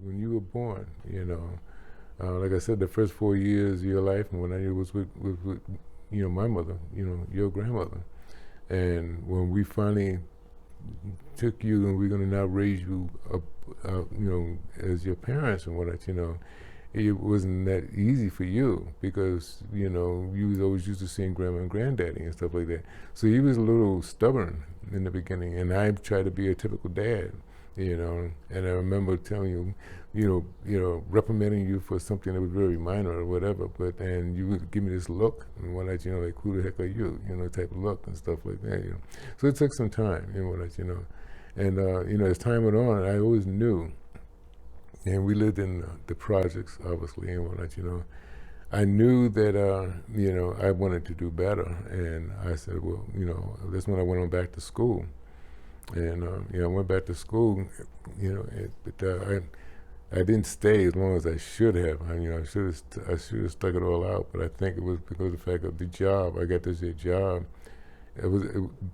when you were born, like I said, the first 4 years of your life, and when I was with my mother, your grandmother, and when we finally took you and we're going to now raise you up, as your parents and whatnot, it wasn't that easy for you because you was always used to seeing grandma and granddaddy and stuff like that. So he was a little stubborn in the beginning, and I tried to be a typical dad, And I remember telling you, reprimanding you for something that was very minor or whatever, and you would give me this look and whatnot, like who the heck are you, type of look and stuff like that. So it took some time, whatnot. And as time went on, I always knew, and we lived in the projects, obviously, and whatnot. I knew that I wanted to do better, and I said, well, that's when I went on back to school, and I went back to school, but I didn't stay as long as I should have. I should have stuck it all out, but I think it was because of the fact of the job. I got this job.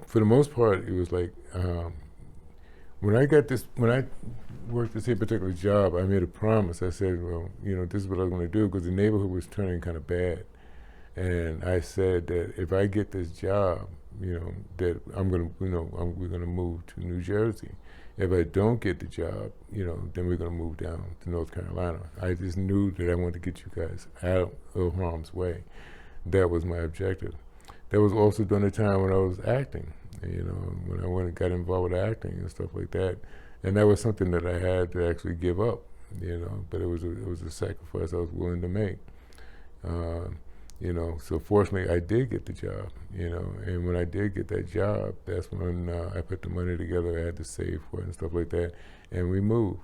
For the most part, it was like. When I worked this particular job, I made a promise. I said, well, this is what I was going to do because the neighborhood was turning kind of bad. And I said that if I get this job, that I'm going to, we're going to move to New Jersey. If I don't get the job, then we're going to move down to North Carolina. I just knew that I wanted to get you guys out of harm's way. That was my objective. That was also during the time when I was acting. When I went and got involved with acting and stuff like that, and that was something that I had to actually give up, But it was a sacrifice I was willing to make, So fortunately, I did get the job, And when I did get that job, that's when I put the money together. I had to save for it and stuff like that, and we moved.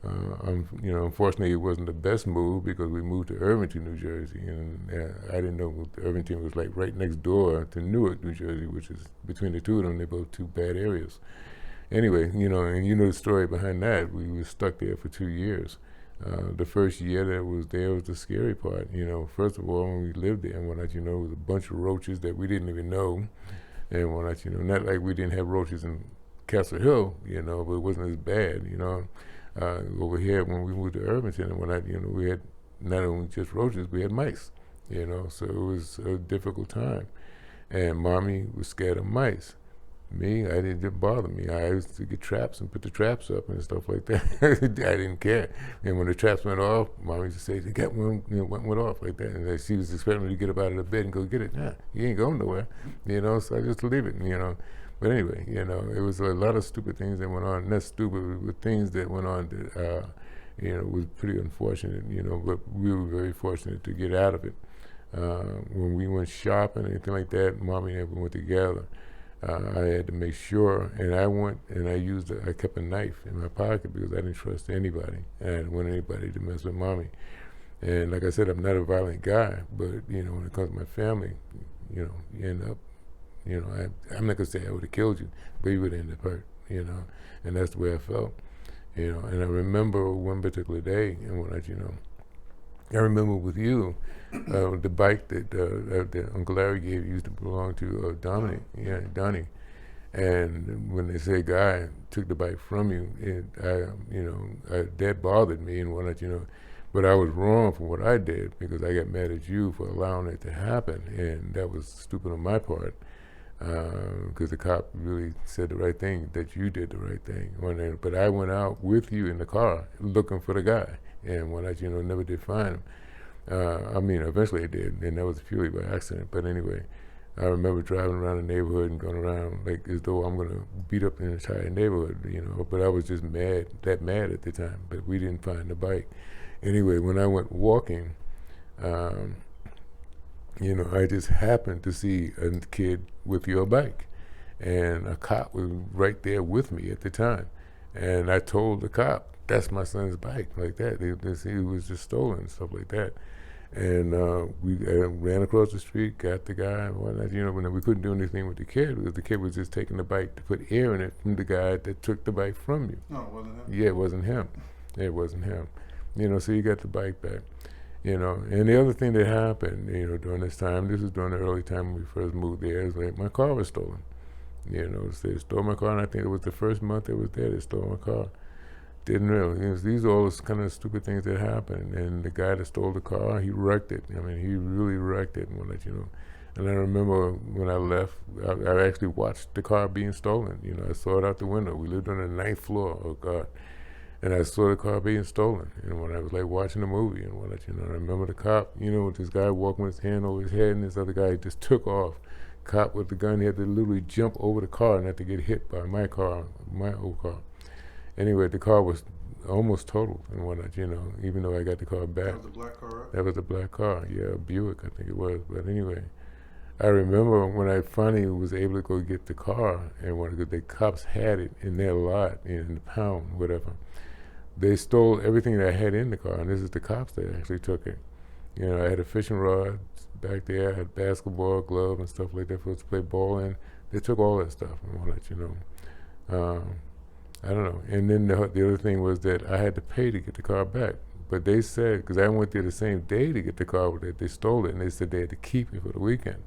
Unfortunately, it wasn't the best move because we moved to Irvington, New Jersey, and I didn't know what Irvington was like right next door to Newark, New Jersey, which is between the two of them. They're both two bad areas. Anyway, and the story behind that. We were stuck there for 2 years. The first year that was there was the scary part. First of all, when we lived there and whatnot, it was a bunch of roaches that we didn't even know, and whatnot, not like we didn't have roaches in Castle Hill, but it wasn't as bad, over here when we moved to Irvington and whatnot, we had not only just roaches, we had mice, so it was a difficult time. And mommy was scared of mice. Me, I didn't bother me. I used to get traps and put the traps up and stuff like that. I didn't care. And when the traps went off, mommy used to say, "They got one, went off like that." And she was expecting me to get up out of the bed and go get it. Nah, you ain't going nowhere, So I just leave it, But anyway, it was a lot of stupid things that went on. Not stupid, but things that went on that, was pretty unfortunate, but we were very fortunate to get out of it. When we went shopping, anything like that, mommy and I went together. I had to make sure, and I kept a knife in my pocket because I didn't trust anybody. I didn't want anybody to mess with mommy. And like I said, I'm not a violent guy, but, when it comes to my family, you end up, I'm not going to say I would have killed you, but you would end up hurt, and that's the way I felt, And I remember one particular day, and when I remember with you, the bike that Uncle Larry gave you used to belong to Donnie. And when they say guy took the bike from you, that bothered me and whatnot, But I was wrong for what I did because I got mad at you for allowing it to happen, and that was stupid on my part. Because the cop really said the right thing, that you did the right thing. But I went out with you in the car looking for the guy, and when I never did find him. Eventually I did, and that was purely by accident. But anyway, I remember driving around the neighborhood and going around like as though I'm going to beat up the entire neighborhood, But I was just mad at the time. But we didn't find the bike. Anyway, when I went walking, I just happened to see a kid with your bike, and a cop was right there with me at the time. And I told the cop, that's my son's bike, like that. He was just stolen and stuff like that. And we ran across the street, got the guy and whatnot. When we couldn't do anything with the kid because the kid was just taking the bike to put air in it from the guy that took the bike from you. No, it wasn't him. Yeah, it wasn't him. It wasn't him. So you got the bike back. And the other thing that happened, during this time, this was during the early time when we first moved there, is like my car was stolen. So they stole my car, and I think it was the first month it was there, they stole my car. Didn't really. These are all the kind of stupid things that happened. And the guy that stole the car, he wrecked it. I mean, he really wrecked it. And we'll let you know. And I remember when I left, I actually watched the car being stolen. You know, I saw it out the window. We lived on the 9th floor. Oh God! And I saw the car being stolen. And when I was like watching a movie, and we'll let you know, I remember the cop. You know, with this guy walking with his hand over his head, and this other guy just took off. Cop with the gun, he had to literally jump over the car not to get hit by my car, my old car. Anyway, the car was almost totaled and whatnot, you know, even though I got the car back. That was a black car, right? That was a black car, yeah, a Buick, I think it was. But anyway, I remember when I finally was able to go get the car, and when the cops had it in their lot, in the pound, whatever, they stole everything that I had in the car, and this is the cops that actually took it. You know, I had a fishing rod back there, I had basketball, glove, and stuff like that for us to play ball in. They took all that stuff, and I'll let you know. I don't know. And then the other thing was that I had to pay to get the car back. But they said, because I went there the same day to get the car, that they stole it, and they said they had to keep it for the weekend.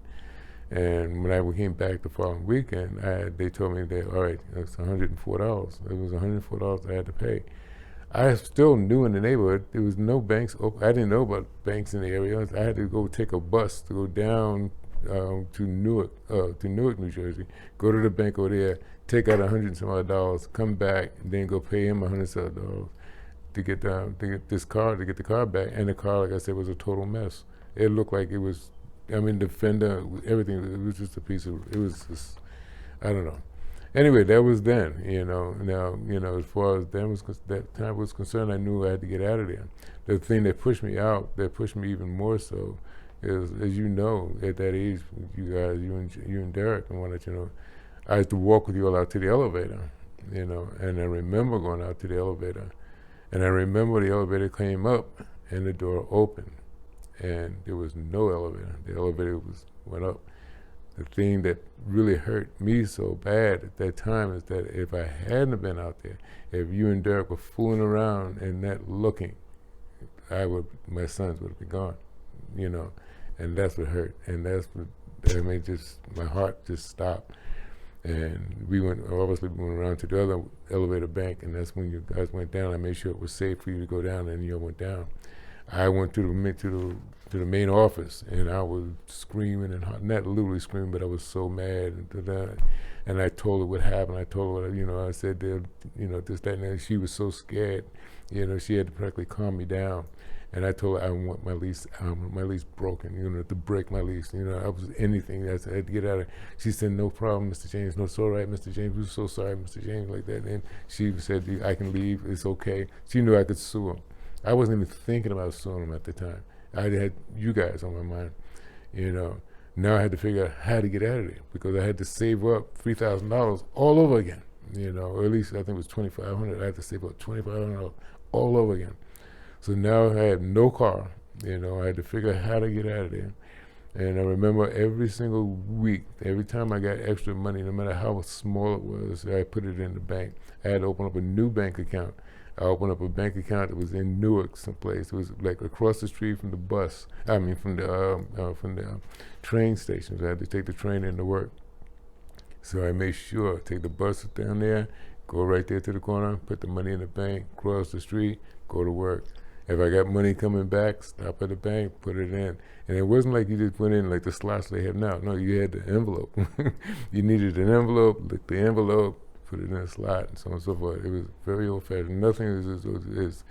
And when I came back the following weekend, they told me that, all right, it's $104. It was $104 I had to pay. I was still new in the neighborhood. There was no banks open. I didn't know about banks in the area. I had to go take a bus to go down to Newark, New Jersey, go to the bank over there, take out $100 and some odd, come back, and then go pay him $100 some odd to get the car back. And the car, like I said, was a total mess. It looked like it was, I mean, the fender, everything. It was just a piece of. It was just, I don't know. Anyway, that was then, you know. Now, you know, as far as that time was concerned, I knew I had to get out of there. The thing that pushed me out, that pushed me even more so, is, as you know, at that age, you guys, you and Derek, and whatnot, you know, I had to walk with you all out to the elevator, you know. And I remember going out to the elevator, and I remember the elevator came up, and the door opened, and there was no elevator. The elevator went up. The thing that really hurt me so bad at that time is that if I hadn't been out there, if you and Derek were fooling around and not looking, my sons would have been gone, you know, and that's what hurt. And that's what, I mean, just, my heart just stopped. And we went around to the other elevator bank, and that's when you guys went down. I made sure it was safe for you to go down, and you all went down. I went to the main office, and I was screaming, and not literally screaming, but I was so mad. And I told her what happened. I told her, you know, I said, you know, this, that, and that. She was so scared. You know, she had to practically calm me down. And I told her I want my lease broken, you know, to break my lease. You know, I was anything. I said, I had to get out of it. She said, no problem, Mr. James. No, it's all right, Mr. James. We're so sorry, Mr. James, like that. And she said, I can leave. It's okay. She knew I could sue him. I wasn't even thinking about suing him at the time. I had you guys on my mind, you know. Now I had to figure out how to get out of there, because I had to save up $3,000 all over again, you know, or at least I think it was $2,500. I had to save up $2,500 all over again. So now I had no car, you know. I had to figure out how to get out of there. And I remember every single week, every time I got extra money, no matter how small it was, I put it in the bank. I had to open up a new bank account. I opened up a bank account that was in Newark someplace. It was like across the street from the from the train stations. I had to take the train into work. So I made sure, take the bus down there, go right there to the corner, put the money in the bank, cross the street, go to work. If I got money coming back, stop at the bank, put it in. And it wasn't like you just went in like the slots they have now. No, you had the envelope. You needed an envelope, lick the envelope, put it in a slot, and so on and so forth. It was very old-fashioned. Nothing is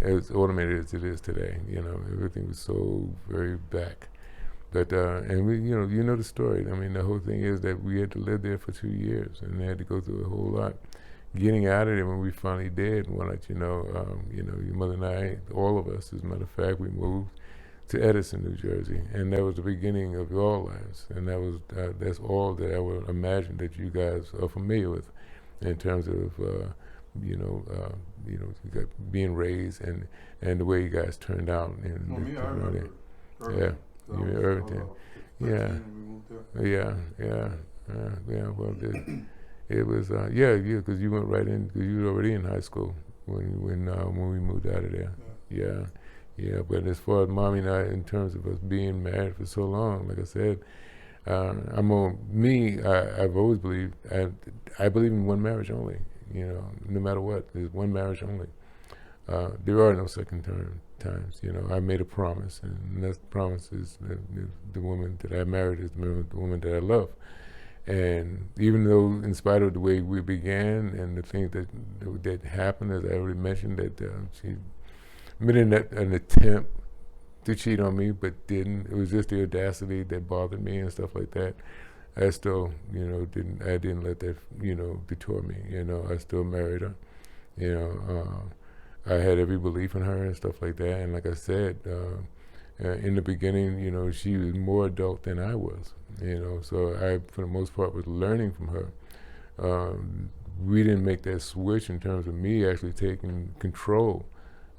as automated as it is today. You know, everything was so very back. But and we, you know the story. I mean, the whole thing is that we had to live there for 2 years, and they had to go through a whole lot. Getting out of there when we finally did, and whatnot, you know, your mother and I, all of us, as a matter of fact, we moved to Edison, New Jersey, and that was the beginning of your lives. And that was that's all that I would imagine that you guys are familiar with, in terms of being raised and the way you guys turned out. And well, me, I remember. Yeah, you in Irvington. Yeah. Well, it was because you went right in, because you were already in high school when we moved out of there. Yeah. But as far as Mommy and I, in terms of us being married for so long, like I said, I've always believed, I believe in one marriage only. no matter what. There's one marriage only. There are no second times. I made a promise, and that promise is the woman that I married is the woman that I love. And even though, in spite of the way we began and the things that happened, as I already mentioned, that she made an attempt to cheat on me, but didn't. It was just the audacity that bothered me and stuff like that. I still, didn't let that, deter me. I still married her. I had every belief in her and stuff like that. And like I said, in the beginning, she was more adult than I was. So I, for the most part, was learning from her. We didn't make that switch in terms of me actually taking control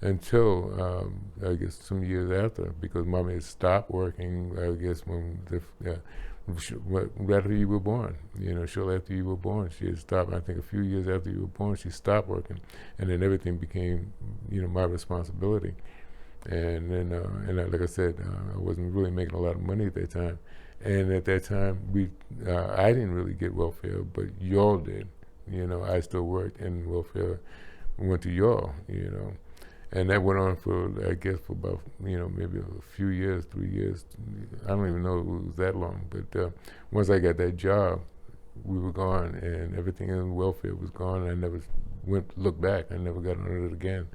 until I guess some years after, because Mommy had stopped working. I guess when right after you were born, shortly after you were born, she had stopped. I think a few years after you were born, she stopped working, and then everything became, my responsibility. And then, like I said, I wasn't really making a lot of money at that time. And at that time, I didn't really get welfare, but y'all did. I still worked in welfare, went to y'all, And that went on for, I guess, for about, maybe a few years, 3 years. I don't even know if it was that long. But once I got that job, we were gone, and everything in welfare was gone. I never looked back. I never got on it again,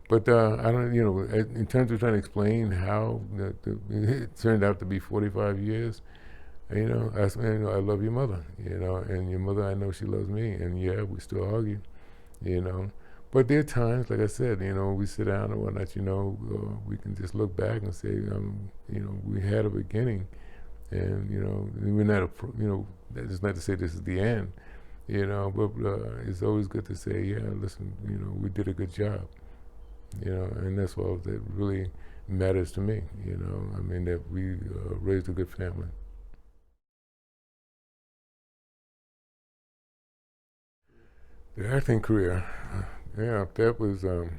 But I don't, in terms of trying to explain how it turned out to be 45 years, I said, I love your mother, and your mother, I know she loves me, and yeah, we still argue, But there are times, like I said, we sit down and whatnot, we can just look back and say, we had a beginning, and, we're not, that's not to say this is the end, but it's always good to say, yeah, listen, we did a good job, and that's all that really matters to me, that we raised a good family. The acting career, yeah, that was, I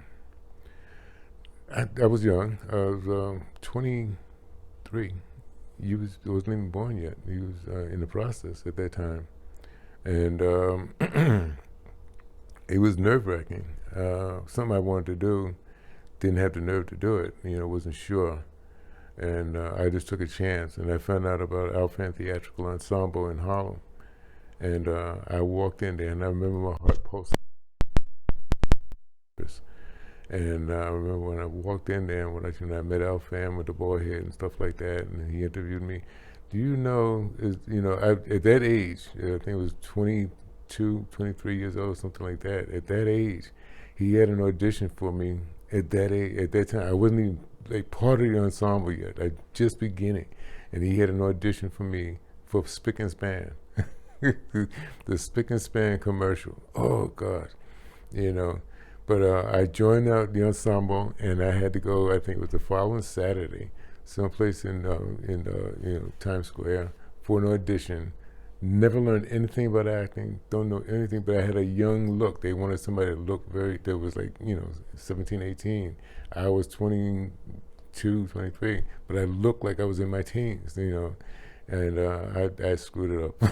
was young. I was 23. I wasn't even born yet. He was in the process at that time. And it was nerve-wracking. Something I wanted to do, didn't have the nerve to do it, wasn't sure. And I just took a chance, and I found out about Alfan Theatrical Ensemble in Harlem. And I walked in there, and I remember my heart pulsing. And I remember when I walked in there, and when I met Alfan with the bald head and stuff like that, and he interviewed me. Do you know, at that age, I think it was 22, 23 years old, something like that. At that age, he had an audition for me at that age, at that time. I wasn't even like part of the ensemble yet. I just beginning. And he had an audition for me for Spick and Span. The Spick and Span commercial. Oh, God. But I joined the ensemble, and I had to go, I think it was the following Saturday, someplace in Times Square for an audition. Never learned anything about acting, don't know anything, but I had a young look. They wanted somebody to look that was like, 17, 18. I was 22, 23, but I looked like I was in my teens, and I screwed it up.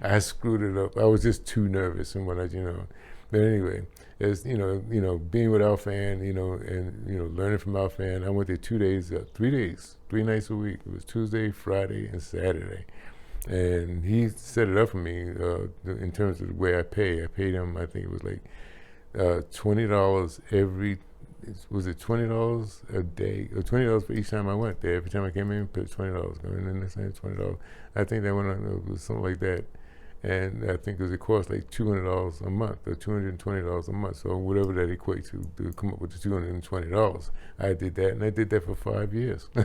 I screwed it up. I was just too nervous and whatnot, But anyway, as being with Alfan, and learning from Alfan, I went there 2 days, 3 days, 3 nights a week. It was Tuesday, Friday, and Saturday. And he set it up for me in terms of the way I pay. I paid him, I think it was like $20 every. Was it $20 a day, or $20 for each time I went there? Every time I came in, put $20. Going in the same $20. I think that went on. It was something like that. And I think it cost like $200 a month, or $220 a month. So whatever that equates to come up with the $220. I did that, and I did that for 5 years. I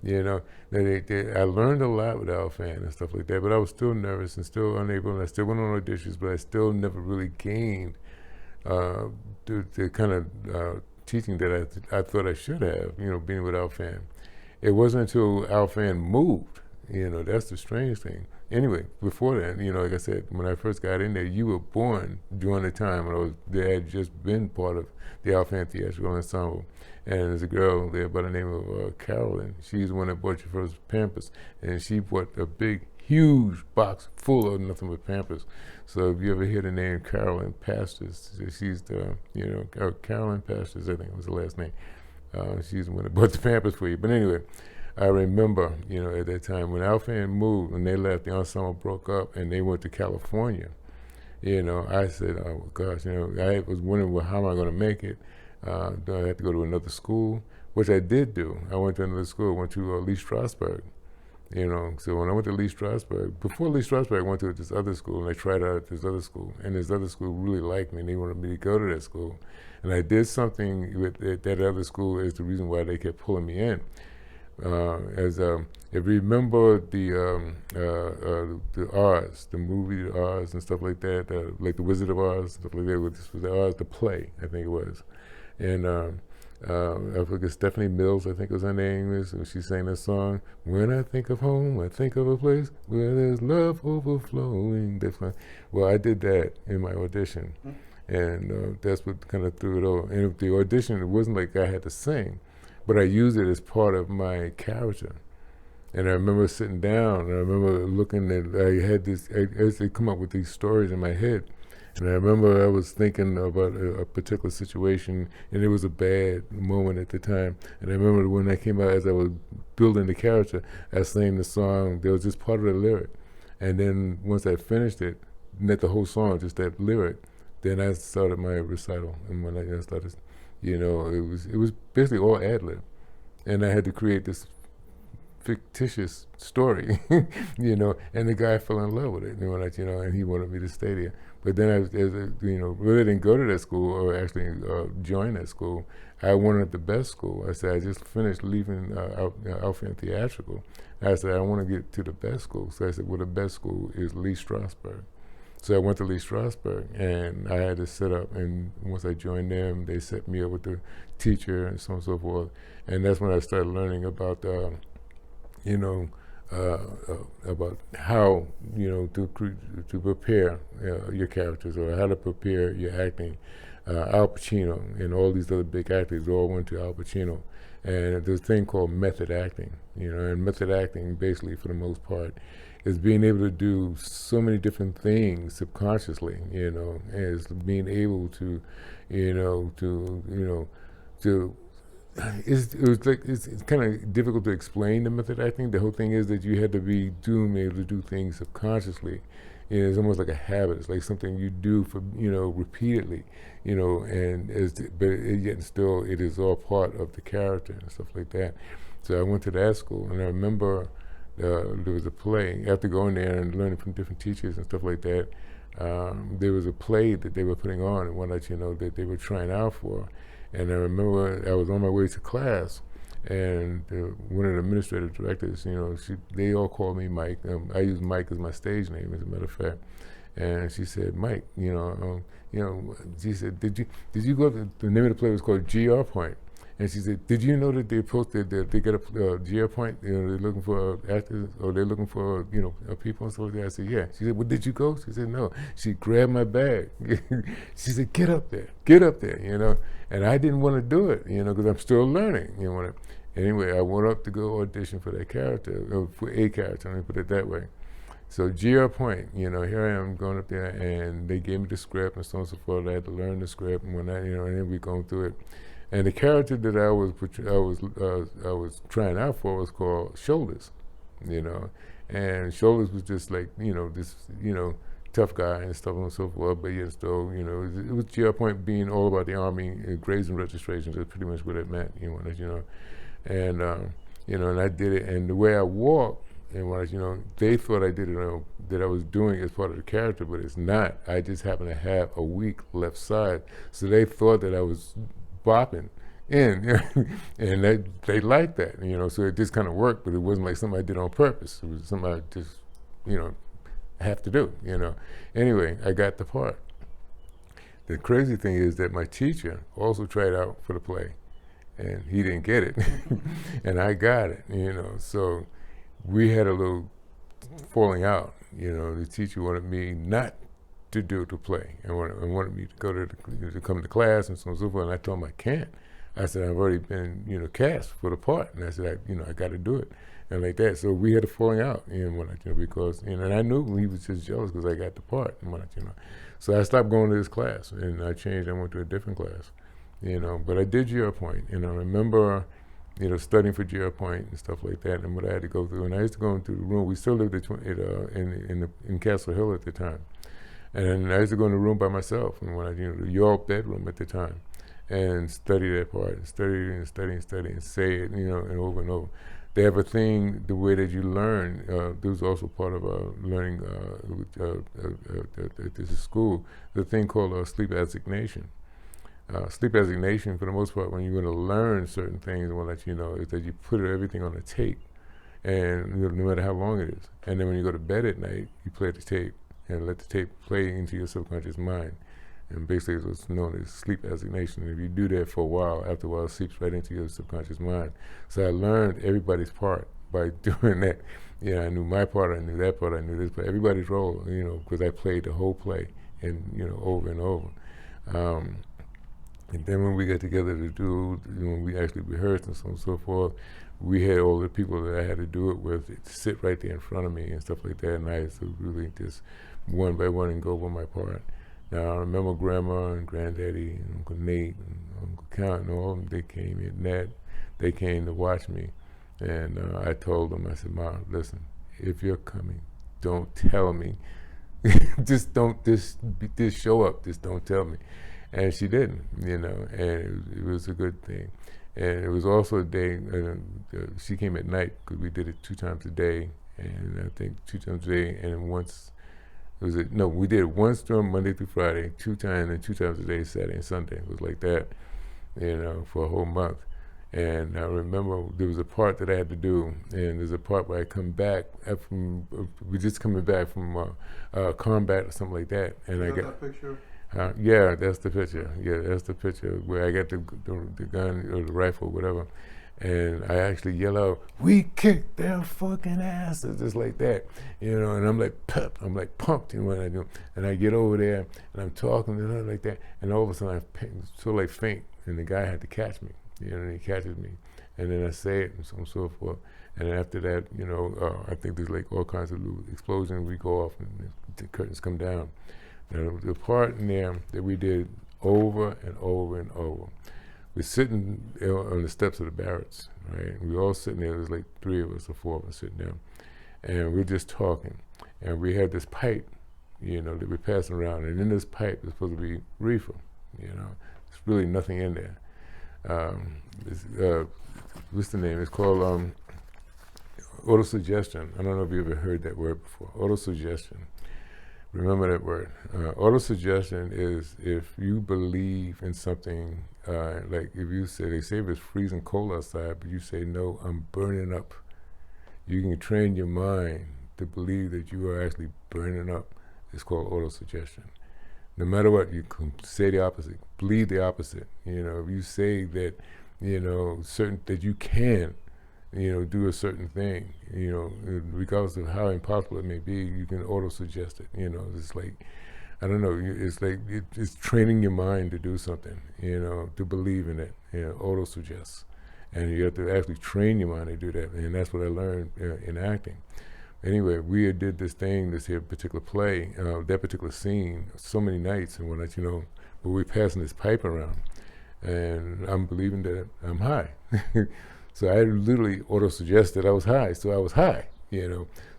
learned a lot with Alfan and stuff like that, but I was still nervous and still unable, and I still went on auditions, but I still never really gained the kind of teaching that I thought I should have, being with Alfan. It wasn't until Alfan moved, that's the strange thing. Anyway, before that, like I said, when I first got in there, you were born during the time when they had just been part of the Alfan Theatrical Ensemble. And there's a girl there by the name of Carolyn. She's the one that bought your first Pampers. And she bought a big, huge box full of nothing but Pampers. So if you ever hear the name Carolyn Pastors, she's the, Carolyn Pastors, I think was the last name. She's the one that bought the Pampers for you. But anyway, I remember, at that time when Alpha moved, when they left, the ensemble broke up and they went to California. I said, oh gosh, I was wondering, well, how am I going to make it? Do I have to go to another school? Which I did do. I went to another school, went to Lee Strasberg. So when I went to Lee Strasberg, before Lee Strasberg, I went to this other school, and I tried out at this other school, and this other school really liked me, and they wanted me to go to that school. And I did something with that other school is the reason why they kept pulling me in. If you remember the Oz, the movie Oz and stuff like that, like the Wizard of Oz, stuff like that. This was the Oz, the play, I think it was, and I forget, Stephanie Mills, I think was her name, and she sang that song. When I think of home, I think of a place where there's love overflowing. Well, I did that in my audition, and that's what kind of threw it over. And with the audition, it wasn't like I had to sing, but I used it as part of my character. And I remember sitting down, and I remember looking at, I had this, I used to come up with these stories in my head. And I remember I was thinking about a particular situation, and it was a bad moment at the time. And I remember when I came out, as I was building the character, I sang the song. There was just part of the lyric. And then once I finished it, not the whole song, just that lyric, then I started my recital. And when I started, it was basically all ad-lib. And I had to create this fictitious story, and the guy fell in love with it, and he wanted me to stay there. But then, really didn't go to that school or actually join that school. I wanted the best school. I said, I just finished leaving Alpha and Theatrical. I said, I want to get to the best school. So I said, well, the best school is Lee Strasberg. So I went to Lee Strasberg, and I had to set up, and once I joined them, they set me up with the teacher and so on and so forth. And that's when I started learning about about how to prepare your characters, or how to prepare your acting. Al Pacino and all these other big actors all went to Al Pacino, and there's a thing called method acting. And method acting, basically, for the most part, is being able to do so many different things subconsciously. As being able to, it's kind of difficult to explain the method acting. The whole thing is that you had to be able to do things subconsciously. It's almost like a habit. It's like something you do for repeatedly, but yet still it is all part of the character and stuff like that. So I went to that school, and I remember there was a play. After going there and learning from different teachers and stuff like that, there was a play that they were putting on, and one that that they were trying out for. And I remember I was on my way to class, and one of the administrative directors, they all called me Mike. I use Mike as my stage name, as a matter of fact. And she said, Mike, she said, did you go to, the name of the play was called GR Point. And she said, did you know that they posted that they get a GR Point, they're looking for actors, or they're looking for, people and stuff like that? I said, yeah. She said, well, did you go? She said, no. She grabbed my bag. She said, get up there, And I didn't want to do it, because I'm still learning, Anyway, I went up to go audition for that character, for a character, let me put it that way. So GR Point, here I am going up there, and they gave me the script and so on and so forth. I had to learn the script, and when and then we going through it. And the character that I was trying out for was called Shoulders, and Shoulders was just like this tough guy and stuff and so forth. But yet still, it was GR Point being all about the Army, grades and registrations. That's pretty much what it meant, and and I did it. And the way I walked, and they thought I did it, that I was doing it as part of the character, but it's not. I just happened to have a weak left side, so they thought that I was bopping in, and they liked that, so it just kind of worked, but it wasn't like something I did on purpose. It was something I just, have to do, Anyway, I got the part. The crazy thing is that my teacher also tried out for the play, and he didn't get it, and I got it, so we had a little falling out. The teacher wanted me not to do the play, and wanted me to go to come to class and so on and so forth. And I told him I can't. I said I've already been cast for the part, and I said I got to do it. and like that. So we had a falling out, because, and I knew he was just jealous because I got the part, So I stopped going to this class, and I changed. I went to a different class, But I did GR Point, and I remember, studying for GR Point and stuff like that, and what I had to go through. And I used to go into the room. We still lived in Castle Hill at the time, and I used to go in the room by myself, and the York bedroom at the time, and study that part, and study and say it, and over and over. They have a thing, the way that you learn. This was also part of learning at this school. The thing called sleep assignation. Sleep assignation, for the most part, when you're going to learn certain things, is that you put everything on a tape, and no matter how long it is. And then when you go to bed at night, you play the tape and let the tape play into your subconscious mind. And basically it's what's known as sleep assignation. And if you do that for a while, after a while it seeps right into your subconscious mind. So I learned everybody's part by doing that. I knew my part, I knew that part, I knew this part, everybody's role, because I played the whole play, and over and over. And then when we got together to do, when we actually rehearsed and so on and so forth, we had all the people that I had to do it with sit right there in front of me and stuff like that, and I used to really just one by one and go over my part. Now I remember Grandma and Granddaddy and Uncle Nate and Uncle Count and all of them, they came in, Nat, they came to watch me, and I told them, I said, Mom, listen, if you're coming, don't tell me. just show up, just don't tell me. And she didn't, and it was a good thing. And it was also a day, she came at night, because we did it 2 times a day, and I think 2 times a day, and once, we did it once during Monday through Friday, 2 times, and 2 times a day, Saturday and Sunday. It was like that, for a whole month. And I remember there was a part that I had to do, and there's a part where I come back, we're just coming back from combat or something like that. And I got that picture? Yeah, that's the picture. Yeah, that's the picture where I got the gun or the rifle, whatever, and I actually yell out, "We kicked their fucking asses," just like that, And I'm like pumped, what I do. And I get over there and I'm talking to her like that, and all of a sudden I sort of like faint, and the guy had to catch me, and he catches me, and then I say it and so on and so forth. And after that, I think there's like all kinds of little explosions. We go off and the curtains come down. Now, the part in there that we did over and over and over, we're sitting on the steps of the barracks, right? We all sitting there, there's like 3 of us or 4 of us sitting there, and we're just talking. And we had this pipe, that we're passing around, and in this pipe is supposed to be reefer, There's really nothing in there. What's the name? It's called autosuggestion. I don't know if you ever heard that word before, autosuggestion. Remember that word. Autosuggestion is if you believe in something, like if you say, they say if it's freezing cold outside, but you say, no, I'm burning up. You can train your mind to believe that you are actually burning up. It's called autosuggestion. No matter what, you can say the opposite, believe the opposite. If you say that, that you can, do a certain thing, regardless of how impossible it may be, you can auto-suggest it, it's like, I don't know, it's like, it's training your mind to do something, to believe in it, auto-suggest. And you have to actually train your mind to do that, and that's what I learned in acting. Anyway, we did this particular play, that particular scene, so many nights, and but we're passing this pipe around, and I'm believing that I'm high. So I literally auto-suggested I was high, so I was high,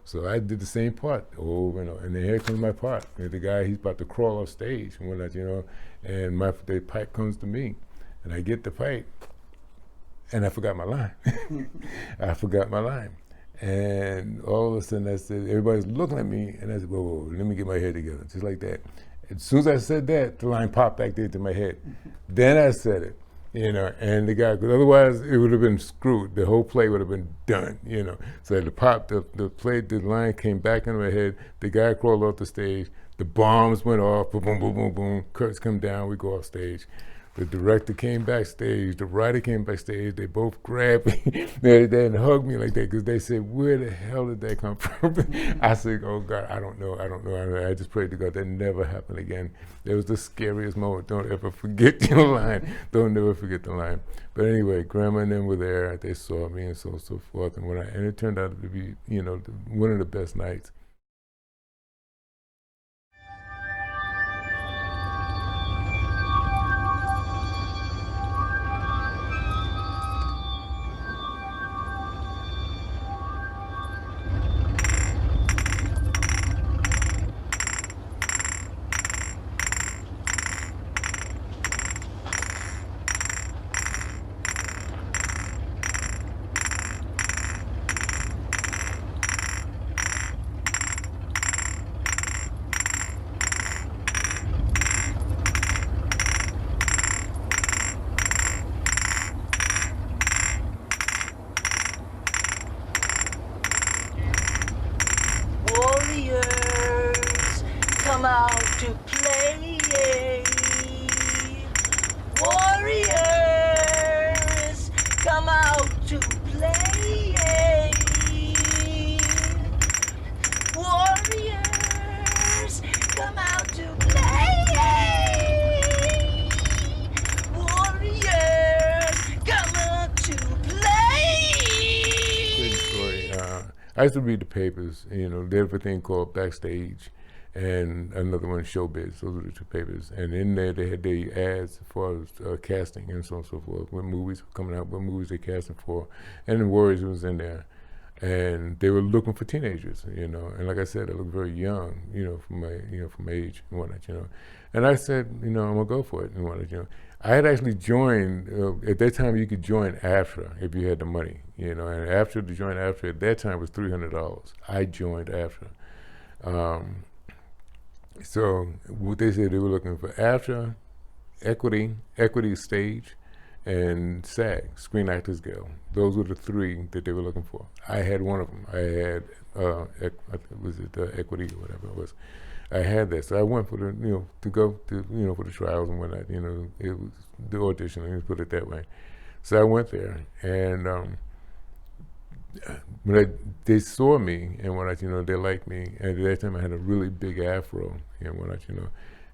So I did the same part over and over. And then here comes my part. And the guy, he's about to crawl off stage and whatnot, and the pipe comes to me. And I get the pipe, and I forgot my line. I forgot my line. And all of a sudden, I said, everybody's looking at me, and I said, whoa, let me get my head together, just like that. As soon as I said that, the line popped back there to my head. Then I said it. And the guy, because otherwise it would have been screwed. The whole play would have been done, So the line came back into my head. The guy crawled off the stage. The bombs went off. Boom, boom, boom, boom, boom. Curtains come down. We go off stage. The director came backstage, the writer came backstage, they both grabbed me they and hugged me like that because they said, where the hell did that come from? I said, oh God, I don't know. I just prayed to God that never happened again. It was the scariest moment. Don't ever forget your line. Don't never forget the line. But anyway, Grandma and them were there, they saw me and so forth. And it turned out to be, one of the best nights. Warriors, come out to play. Warriors, come out to play. Warriors, come out to play. Warriors, come out to play. Crazy story. I used to read the papers, they have a thing called Backstage and another one, Showbiz. Those were the two papers. And in there, they had the ads as far as casting and so on and so forth, what movies were coming out, what movies they casting for. And the Warriors was in there. And they were looking for teenagers, And like I said, I look very young, from my age and whatnot, And I said, I'm gonna go for it and whatnot, I had actually joined, at that time you could join AFTRA if you had the money, and after to join AFTRA at that time was $300. I joined AFTRA. So what they said, they were looking for AFTRA, Equity Stage, and SAG, Screen Actors Guild. Those were the three that they were looking for. I had one of them. I had, was it Equity or whatever it was. I had that, so I went for the, to go to, for the trials and whatnot. It was the audition. Let me put it that way. So I went there, and when they saw me and whatnot, they liked me. And at that time, I had a really big afro and whatnot,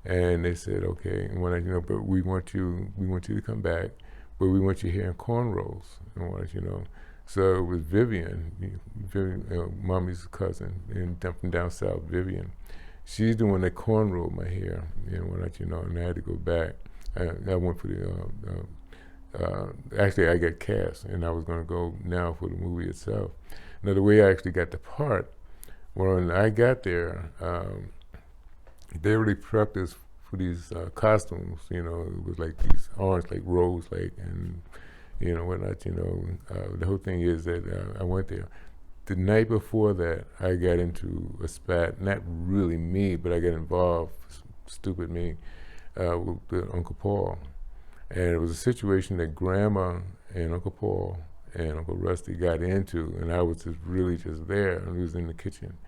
And they said, okay, and whatnot, but we want you to come back, but we want you here in cornrows and whatnot, So it was Vivian, Mommy's cousin, and from down south, Vivian. She's the one that cornrowed my hair, and I had to go back. I went for the, actually I got cast, and I was gonna go now for the movie itself. Now the way I actually got the part, when I got there, they really prepped us for these costumes, it was like these orange, like rose, like, and, whatnot, the whole thing is that I went there. The night before that, I got into a spat, not really me, but I got involved, stupid me, with Uncle Paul. And it was a situation that Grandma and Uncle Paul and Uncle Rusty got into, and I was just there, and he was in the kitchen.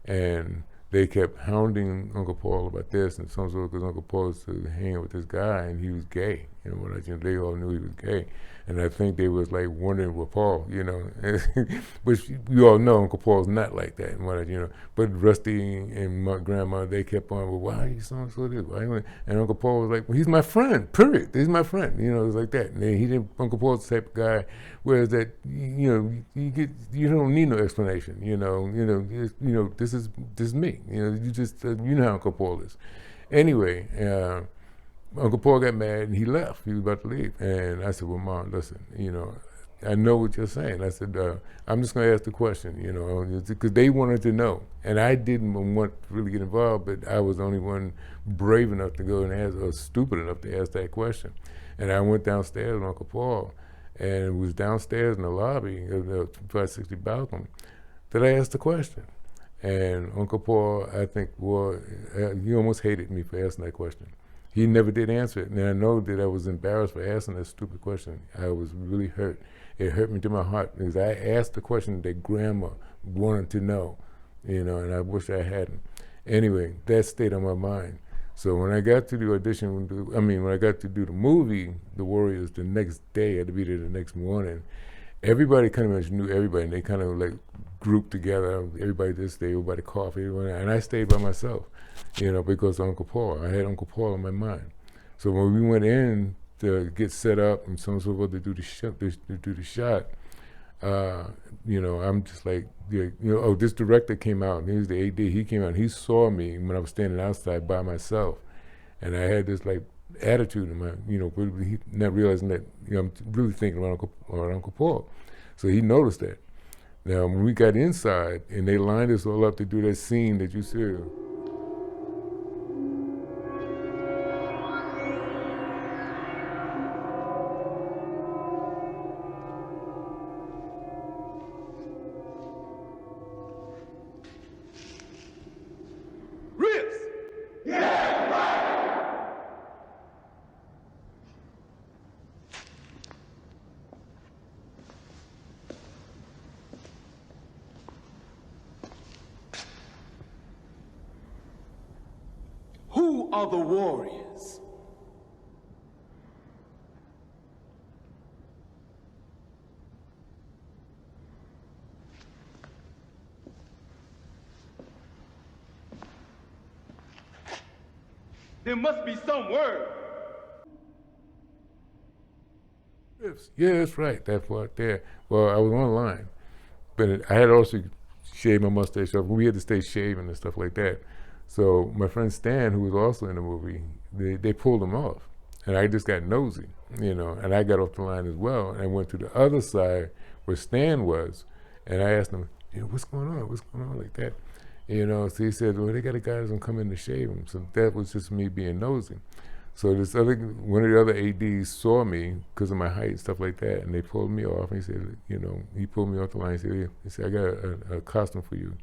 And they kept hounding Uncle Paul about this and so because Uncle Paul was hanging with this guy, and he was gay. They all knew he was gay. And I think they was like wondering with Paul, which you all know Uncle Paul's not like that and whatnot, But Rusty and my grandma, they kept on, well, why are you so this? And Uncle Paul was like, well, he's my friend, period. He's my friend, it was like that. And he didn't, Uncle Paul's the type of guy, whereas that, you don't need no explanation, this is me, you just, you know how Uncle Paul is. Anyway, Uncle Paul got mad and he left. He was about to leave. And I said, well, Mom, listen, I know what you're saying. I said, I'm just going to ask the question, because they wanted to know. And I didn't want to really get involved, but I was the only one brave enough to go and ask, or stupid enough to ask that question. And I went downstairs with Uncle Paul, and it was downstairs in the lobby of the 560 balcony that I asked the question. And Uncle Paul, I think, he almost hated me for asking that question. He never did answer it, and I know that I was embarrassed for asking that stupid question. I was really hurt. It hurt me to my heart because I asked the question that Grandma wanted to know, and I wish I hadn't. Anyway, that stayed on my mind. So when I got to the audition, when I got to do the movie, The Warriors, the next day, I had to be there the next morning. Everybody kind of knew everybody, and they kind of like grouped together. Everybody this day, everybody cough, everyone, and I stayed by myself, because of Uncle Paul. I had Uncle Paul in my mind. So when we went in to get set up and so on and so forth to do the shot, I'm just like, this director came out, and he was the AD. He came out, and he saw me when I was standing outside by myself, and I had this like attitude in my, really not realizing that, I'm really thinking about Uncle Paul. So he noticed that. Now, when we got inside, and they lined us all up to do that scene that you see. Who are the warriors? There must be some word. Yeah, that's right, that part there. Well, I was online, but I had also shaved my mustache off. We had to stay shaving and stuff like that. So my friend Stan, who was also in the movie, they pulled him off. And I just got nosy, and I got off the line as well and went to the other side where Stan was, and I asked him, what's going on? What's going on like that? So he said, well, they got a guy that's gonna come in to shave him. So that was just me being nosy. So one of the other ADs saw me because of my height and stuff like that, and they pulled me off. And he said, he pulled me off the line. He said, I got a costume for you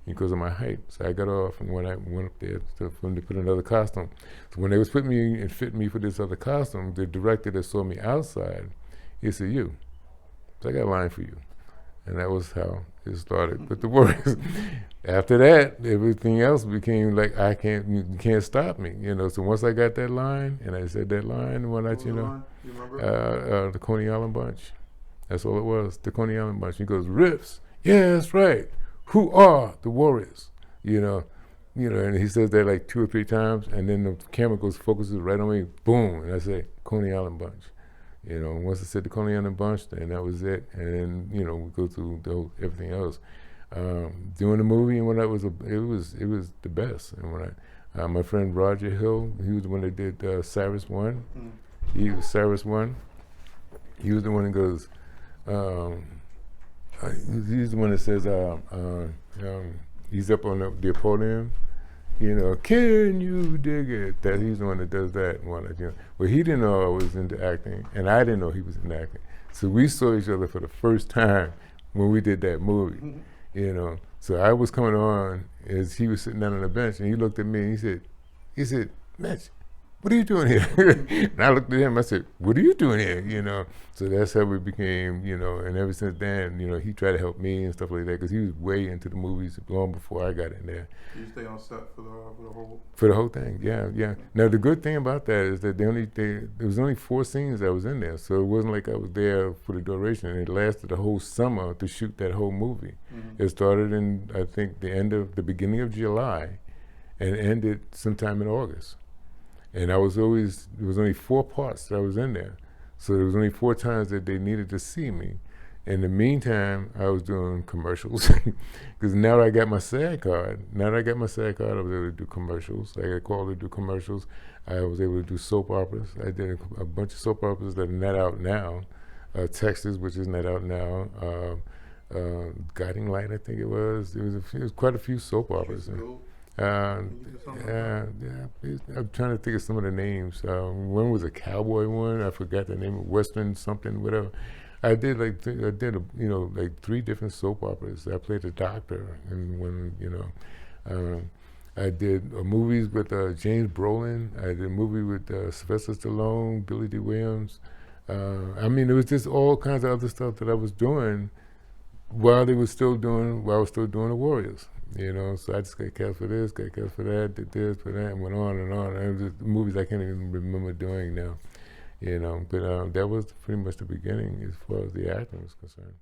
because of my height. So I got off, and when I went up there for them to put another costume. So when they was putting me and fitting me for this other costume, the director that saw me outside, he said, so I got a line for you. And that was how it started with the Warriors. After that, everything else became like, you can't stop me, So once I got that line, and I said that line, You remember? the Coney Island Bunch. That's all it was, the Coney Island Bunch. He goes, Riffs, yeah, that's right. Who are the Warriors? And he says that like 2 or 3 times, and then the camera focuses right on me, boom, and I say, Coney Island Bunch. Once I said the Coney Island Bunch, then that was it. And then, we go through everything else. Doing the movie, and it was the best. And when my friend Roger Hill, he was the one that did Cyrus 1. He was Cyrus 1. He was the one that goes, he's the one that says, he's up on the podium, can you dig it? That he's the one that does that one. Well, he didn't know I was into acting, and I didn't know he was into acting. So we saw each other for the first time when we did that movie, So I was coming on as he was sitting down on the bench, and he looked at me and he said, Mitch, what are you doing here? And I looked at him, I said, what are you doing here? So that's how we became, and ever since then, he tried to help me and stuff like that, because he was way into the movies long before I got in there. You stay on set for the whole? For the whole thing, yeah. Now the good thing about that is that there was only 4 scenes that was in there, so it wasn't like I was there for the duration. It lasted the whole summer to shoot that whole movie. Mm-hmm. It started in, I think, the beginning of July, and ended sometime in August. And there was only 4 parts that I was in there. So there was only 4 times that they needed to see me. In the meantime, I was doing commercials. Because now that I got my SAG card, I was able to do commercials. I got called to do commercials. I was able to do soap operas. I did a bunch of soap operas that are not out now. Texas, which is not out now. Guiding Light, I think it was. It was quite a few soap operas. I'm trying to think of some of the names. One was a cowboy one. I forgot the name of Western something, whatever. I did like 3 different soap operas. I played a doctor in one. I did movies with James Brolin. I did a movie with Sylvester Stallone, Billy D. Williams. It was just all kinds of other stuff that I was doing while I was still doing the Warriors, you know. So I just got cast for this, got cast for that, did this, for that, and went on and on. And it was just movies I can't even remember doing now, you know. But that was pretty much the beginning as far as the acting was concerned.